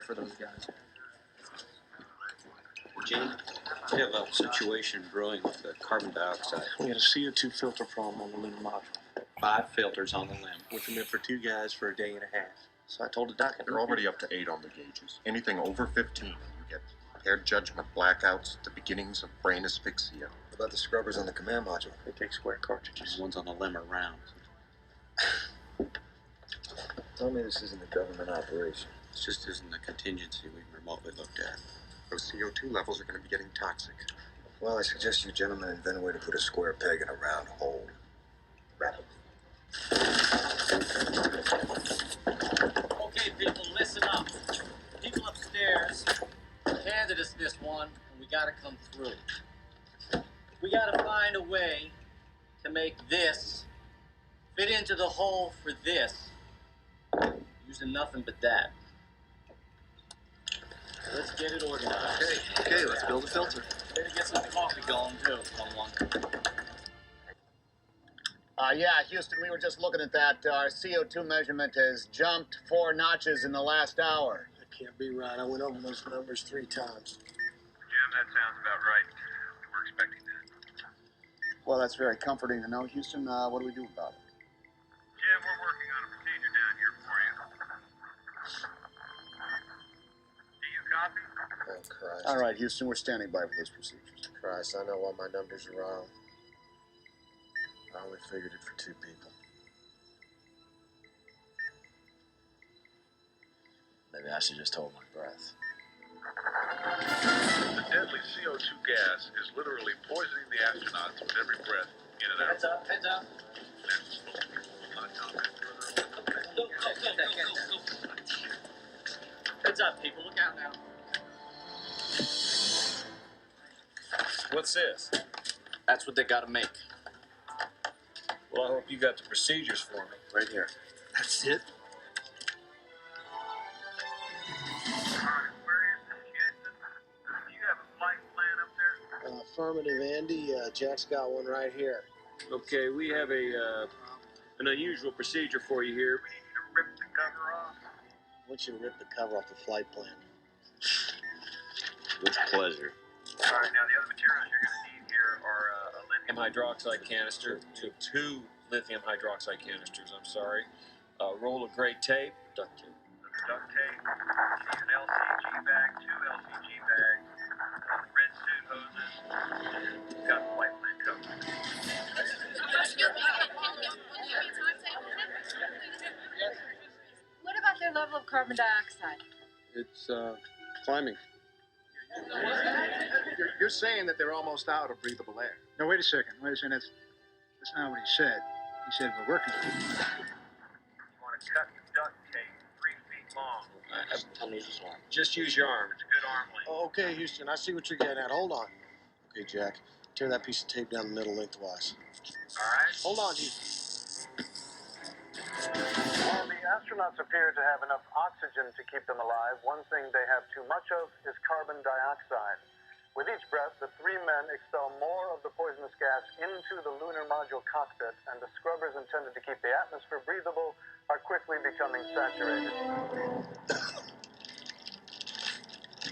for those guys. Gene, we have a situation brewing with the carbon dioxide. We had a CO2 filter problem on the lunar module. 5 filters on the limb. We commit for 2 guys for a day and a half. So I told the doc, You're already up to 8 on the gauges. Anything over 15, you get impaired judgment, blackouts, the beginnings of brain asphyxia. What about the scrubbers on the command module? They take square cartridges. The ones on the limb are round. Tell me this isn't a government operation. This just isn't a contingency we remotely looked at. Those CO2 levels are going to be getting toxic. Well, I suggest you gentlemen invent a way to put a square peg in a round hole. Rapidly. Okay, people, listen up. People upstairs handed us this one, and we gotta come through. We gotta find a way to make this fit into the hole for this, using nothing but that. Let's get it organized. Okay, let's build a filter. Better get some coffee going, too, someone. Yeah, Houston, we were just looking at that. Our CO2 measurement has jumped 4 notches in the last hour. That can't be right. I went over those numbers 3 times. Jim, that sounds about right. We were expecting that. Well, that's very comforting to know. Houston, what do we do about it? Jim, we're working on a procedure down here for you. Do you copy? Oh, Christ. All right, Houston, we're standing by for those procedures. Christ, I know all my numbers are wrong. I only figured it for 2 people. Maybe I should just hold my breath. The deadly CO2 gas is literally poisoning the astronauts with every breath in and out. Heads up, heads up. That's supposed to be not comment further. Go. Heads up, people. Look out now. What's this? That's what they gotta make. Well, I hope you got the procedures for me. Right here. That's it? Where is this, Houston? Do you have a flight plan up there? Affirmative, Andy. Jack's got one right here. Okay, we have an unusual procedure for you here. We need you to rip the cover off. I want you to rip the cover off the flight plan. With pleasure. All right, now the other materials you're going to need here are a lithium Hydroxide canister, 2 lithium hydroxide canisters, I'm sorry. A roll of gray tape, duct tape. duct tape. You need an LCG bag, 2 LCG bags, red suit hoses. You've got the flight plan covered. What about their level of carbon dioxide? It's, climbing. You're saying that they're almost out of breathable air. No, wait a second. That's not what he said. He said we're working. You want to cut the duct tape 3 feet long. I'll use this one. Just use your arm. It's a good arm length. Oh, okay, Houston, I see what you're getting at. Hold on. Okay, Jack, tear that piece of tape down the middle lengthwise. All right. Hold on, Houston. While the astronauts appear to have enough oxygen to keep them alive, one thing they have too much of is carbon dioxide. With each breath, the 3 men expel more of the poisonous gas into the lunar module cockpit, and the scrubbers intended to keep the atmosphere breathable are quickly becoming saturated.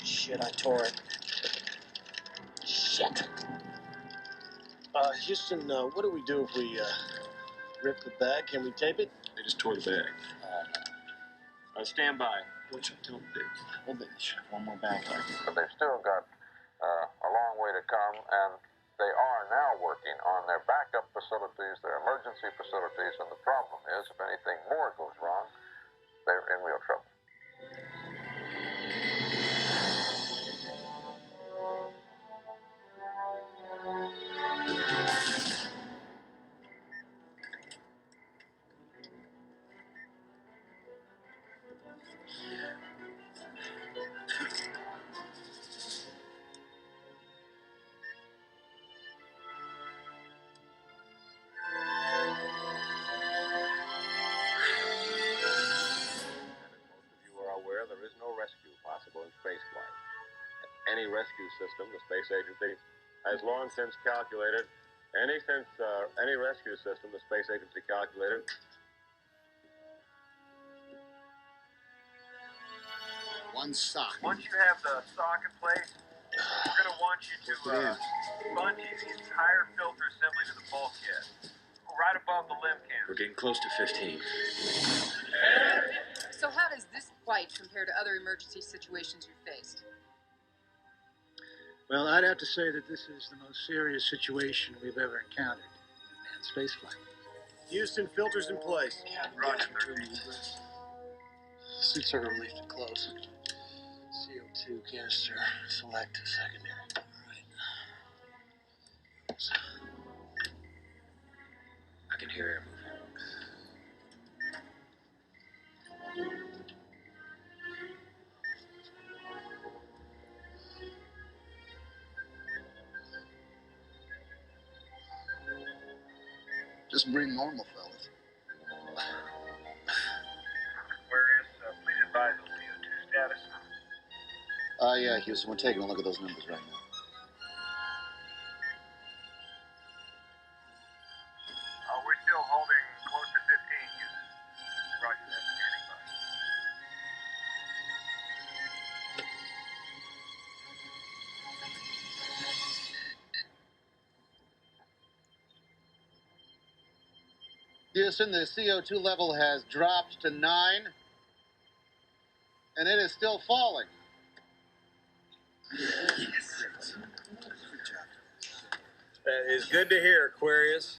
Shit, I tore it. Shit. Houston, what do we do if we, rip the bag? Can we tape it? They just tore the bag. Stand by. What you tell me to do? Hold it. One more bag. But they've still got a long way to come, and they are now working on their backup facilities, their emergency facilities, and the problem is, if anything more goes wrong, they're in real trouble. Any rescue system, the space agency has long since calculated, any rescue system the space agency calculated One sock. Once you have the sock in place, we're going to want you to bungee the entire filter assembly to the bulkhead, right above the limb cannon. We're getting close to 15. So how does this flight compare to other emergency situations you've faced? Well, I'd have to say that this is the most serious situation we've ever encountered in manned spaceflight. Houston, filters in place. Roger, 13. Suits are relieved and close. CO2 canister, select secondary. I can hear him. Just bring normal, fellas. Aquarius, please advise on CO2 status. Yeah, Houston, we're taking a look at those numbers right now. We're still holding close to 15, Houston. Roger that, standing by. Houston, the CO2 level has dropped to 9, and it is still falling. That is good to hear, Aquarius.